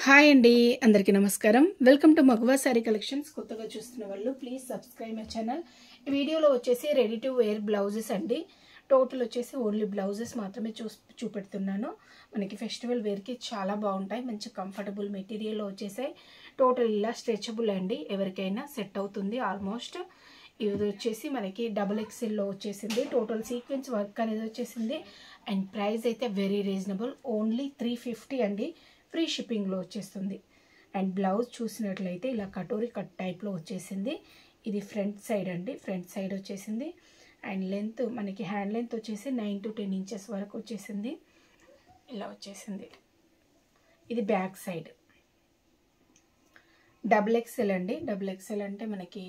Hi అండి, అందరికీ నమస్కారం. Welcome to Magava sari collections. కొత్తగా చూస్తున్న వాళ్ళు ప్లీజ్ సబ్స్క్రైబ్ మై ఛానల్. ఈ వీడియోలో వచ్చేసి రెడీ టు వేర్ బ్లౌజెస్ అండి. టోటల్ వచ్చేసి ఓన్లీ బ్లౌజెస్ మాత్రమే చూపెడుతున్నాను. మనకి ఫెస్టివల్ వేర్కి చాలా బాగుంటాయి. మంచి కంఫర్టబుల్ మెటీరియల్లో వచ్చేసాయి. టోటల్ ఇలా స్ట్రెచబుల్ అండి, ఎవరికైనా సెట్ అవుతుంది ఆల్మోస్ట్. ఇది వచ్చేసి మనకి XXL వచ్చేసింది. టోటల్ సీక్వెన్స్ వర్క్ అనేది వచ్చేసింది. అండ్ ప్రైస్ అయితే వెరీ రీజనబుల్, ఓన్లీ 350 అండి. ఫ్రీ షిప్పింగ్లో వచ్చేస్తుంది. అండ్ బ్లౌజ్ చూసినట్లయితే ఇలా కటోరీ కట్ టైప్లో వచ్చేసింది. ఇది ఫ్రంట్ సైడ్ అండి, ఫ్రంట్ సైడ్ వచ్చేసింది. అండ్ లెంత్ మనకి హ్యాండ్ లెంత్ వచ్చేసి 9 to 10 ఇంచెస్ వరకు వచ్చేసింది. ఇలా వచ్చేసింది. ఇది బ్యాక్ సైడ్ XXL అండి. XXL అంటే మనకి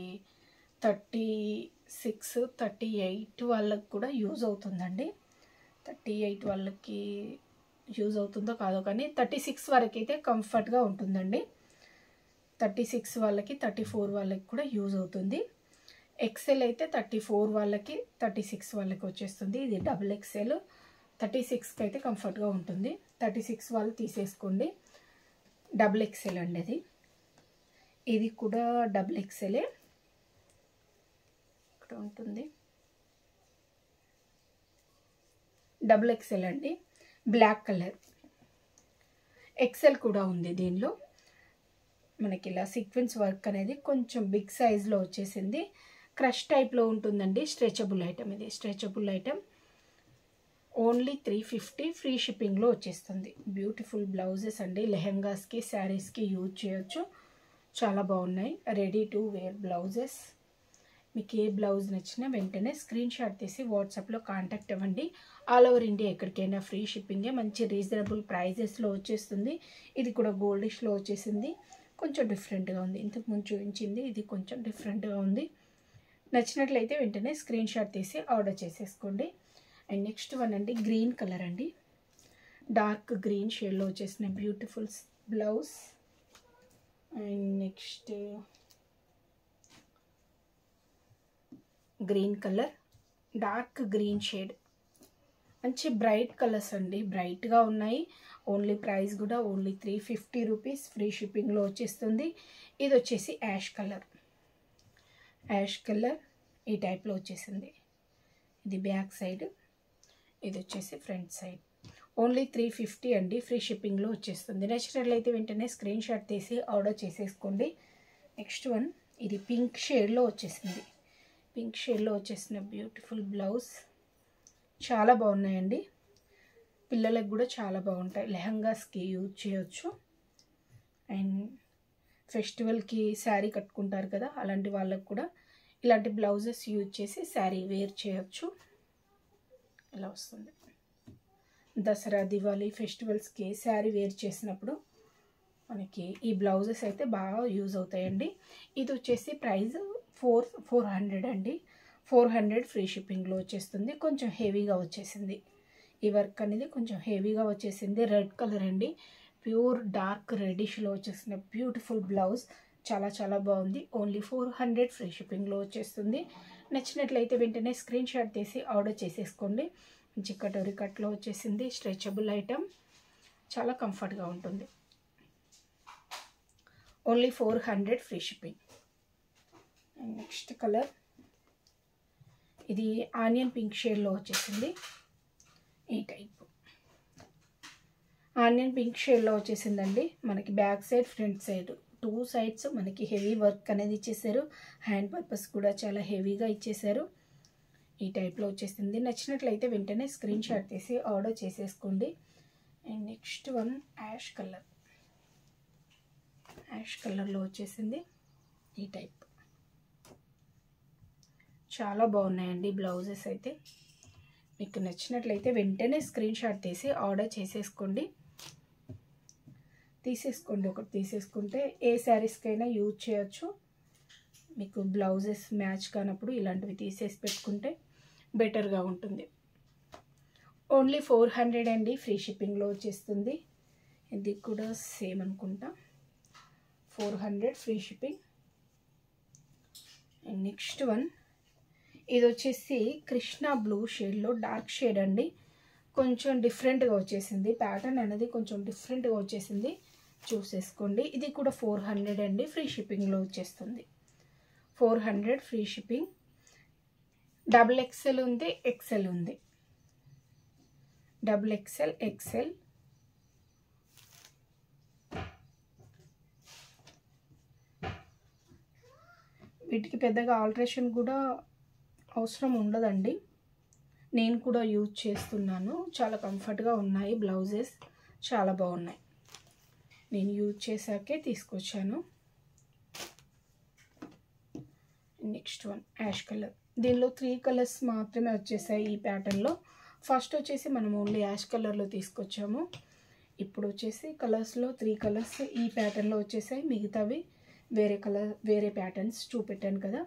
36, 38 వాళ్ళకి కూడా యూజ్ అవుతుందండి. 38 వాళ్ళకి యూజ్ అవుతుందో కాదో కానీ 36 వరకు అయితే కంఫర్ట్గా ఉంటుందండి. 36 వాళ్ళకి, 34 వాళ్ళకి కూడా యూజ్ అవుతుంది. XL అయితే 34 వాళ్ళకి, 36 వాళ్ళకి వచ్చేస్తుంది. ఇది XXL. 36కి అయితే కంఫర్ట్గా ఉంటుంది. 36 వాళ్ళు తీసేసుకోండి. XXL అండి అది. ఇది కూడా XXL ఇక్కడ ఉంటుంది. XXL అండి, బ్లాక్ కలర్. XL కూడా ఉంది దీనిలో. మనకి ఇలా సీక్వెన్స్ వర్క్ అనేది కొంచెం బిగ్ సైజ్లో వచ్చేసింది. క్రష్ టైప్లో ఉంటుందండి. స్ట్రెచబుల్ ఐటమ్ ఇది, స్ట్రెచబుల్ ఐటమ్. ఓన్లీ 350 ఫ్రీ షిప్పింగ్లో వచ్చేస్తుంది. బ్యూటిఫుల్ బ్లౌజెస్ అండి. లెహెంగాస్కి, శారీస్కి యూజ్ చేయొచ్చు. చాలా బాగున్నాయి రెడీ టు వేర్ బ్లౌజెస్. మీకు ఏ బ్లౌజ్ నచ్చినా వెంటనే స్క్రీన్ షాట్ తీసి వాట్సాప్లో కాంటాక్ట్ అవ్వండి. ఆల్ ఓవర్ ఇండియా ఎక్కడికైనా ఫ్రీ షిప్పింగే. మంచి రీజనబుల్ ప్రైజెస్లో వచ్చేస్తుంది. ఇది కూడా గోల్డిష్లో వచ్చేసింది. కొంచెం డిఫరెంట్గా ఉంది, ఇంతకు ముందు చూపించింది ఇది కొంచెం డిఫరెంట్గా ఉంది. నచ్చినట్లయితే వెంటనే స్క్రీన్ షాట్ తీసి ఆర్డర్ చేసేసుకోండి. అండ్ నెక్స్ట్ వన్ అండి, గ్రీన్ కలర్ అండి. డార్క్ గ్రీన్ షేడ్లో వచ్చేసిన beautiful blouse. And next green colour, dark green shade. మంచి బ్రైట్ కలర్స్ అండి, బ్రైట్గా ఉన్నాయి. ఓన్లీ ప్రైస్ కూడా ఓన్లీ 350 రూపీస్ ఫ్రీ షిప్పింగ్లో వచ్చేస్తుంది. ఇది వచ్చేసి యాష్ కలర్. యాష్ కలర్ ఈ టైప్లో వచ్చేసింది. ఇది బ్యాక్ సైడ్, ఇది వచ్చేసి ఫ్రంట్ సైడ్. ఓన్లీ 350 అండి, ఫ్రీ షిప్పింగ్లో వచ్చేస్తుంది. నచ్చినట్లయితే వెంటనే స్క్రీన్ షాట్ తీసి ఆర్డర్ చేసేసుకోండి. నెక్స్ట్ వన్, ఇది పింక్ షేడ్లో వచ్చేసింది. పింక్ షేడ్లో వచ్చేసిన బ్యూటిఫుల్ బ్లౌజ్. చాలా బాగున్నాయండి. పిల్లలకు కూడా చాలా బాగుంటాయి. లెహంగాస్కి యూజ్ చేయొచ్చు. అండ్ ఫెస్టివల్కి శారీ కట్టుకుంటారు కదా, అలాంటి వాళ్ళకు కూడా ఇలాంటి బ్లౌజెస్ యూజ్ చేసి శారీ వేర్ చేయొచ్చు. ఇలా వస్తుంది. దసరా, దివాళీ ఫెస్టివల్స్కి శారీ వేర్ చేసినప్పుడు మనకి ఈ బ్లౌజెస్ అయితే బాగా యూజ్ అవుతాయండి. ఇది వచ్చేసి ప్రైస్ 400 అండి. 400 ఫ్రీ షిప్పింగ్లో వచ్చేస్తుంది. కొంచెం హెవీగా వచ్చేసింది. ఈ వర్క్ అనేది కొంచెం హెవీగా వచ్చేసింది. రెడ్ కలర్ అండి, ప్యూర్ డార్క్ రెడిష్లో వచ్చేసిన బ్యూటిఫుల్ బ్లౌజ్. చాలా చాలా బాగుంది. ఓన్లీ 400 ఫ్రీ షిప్పింగ్లో వచ్చేస్తుంది. నచ్చినట్లయితే వెంటనే స్క్రీన్ షాట్ తీసి ఆర్డర్ చేసేసుకోండి. మంచి కటోరీ కట్లో వచ్చేసింది. స్ట్రెచబుల్ ఐటమ్, చాలా కంఫర్ట్గా ఉంటుంది. Only 400 free shipping. Next colour, ఇది ఆనియన్ పింక్ షేడ్లో వచ్చేసింది. ఈ టైప్ ఆనియన్ పింక్ షేడ్లో వచ్చేసిందండి. మనకి back side, front side 2 sides మనకి హెవీ వర్క్ అనేది ఇచ్చేసారు. హ్యాండ్ పర్పస్ కూడా చాలా హెవీగా ఇచ్చేసారు. ఈ టైప్లో వచ్చేసింది. నచ్చినట్లయితే వెంటనే స్క్రీన్ షాట్ తీసి ఆర్డర్ చేసేసుకోండి. And next one, ash colour. Ash కలర్లో వచ్చేసింది. ఈ టైప్ చాలా బాగున్నాయండి బ్లౌజెస్ అయితే. మీకు నచ్చినట్లయితే వెంటనే స్క్రీన్ షాట్ తీసి ఆర్డర్ చేసేసుకోండి. ఒకటి తీసేసుకుంటే ఏ శారీస్కైనా యూజ్ చేయొచ్చు. మీకు బ్లౌజెస్ మ్యాచ్ కానప్పుడు ఇలాంటివి తీసేసి పెట్టుకుంటే బెటర్గా ఉంటుంది. ఓన్లీ 400 అండి, ఫ్రీ షిప్పింగ్లో వచ్చేస్తుంది. ఇది కూడా సేమ్ అనుకుంటా, 400 free shipping. And next one, ఇది వచ్చేసి కృష్ణ బ్లూ షేడ్లో డార్క్ షేడ్ అండి. కొంచెం డిఫరెంట్గా వచ్చేసింది. ప్యాటర్న్ అనేది కొంచెం డిఫరెంట్గా వచ్చేసింది. చూసేసుకోండి. ఇది కూడా 400 అండి, ఫ్రీ షిప్పింగ్లో వచ్చేస్తుంది. 400 ఫ్రీ షిప్పింగ్. XXL ఉంది, XL ఉంది. XXL, XL. వీటికి పెద్దగా ఆల్టరేషన్ కూడా అవసరం ఉండదండి. నేను కూడా యూజ్ చేస్తున్నాను, చాలా కంఫర్ట్గా ఉన్నాయి. బ్లౌజెస్ చాలా బాగున్నాయి. నేను యూజ్ చేశాకే తీసుకొచ్చాను. Next one ash colour. దీనిలో 3 కలర్స్ మాత్రమే వచ్చేసాయి ఈ ప్యాటర్న్లో. ఫస్ట్ వచ్చేసి మనం ఓన్లీ యాష్ కలర్లో తీసుకొచ్చాము. ఇప్పుడు వచ్చేసి కలర్స్లో 3 కలర్స్ ఈ ప్యాటర్న్లో వచ్చేసాయి. మిగతావి వేరే ప్యాటర్న్స్ చూపెట్టాను కదా.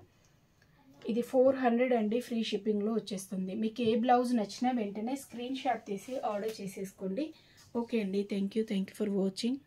ఇది 400 అండి, ఫ్రీ షిప్పింగ్లో వచ్చేస్తుంది. మీకు ఏ బ్లౌజ్ నచ్చినా వెంటనే స్క్రీన్ షాట్ తీసి ఆర్డర్ చేసేసుకోండి. ఓకే అండి, థ్యాంక్ యూ ఫర్ వాచింగ్.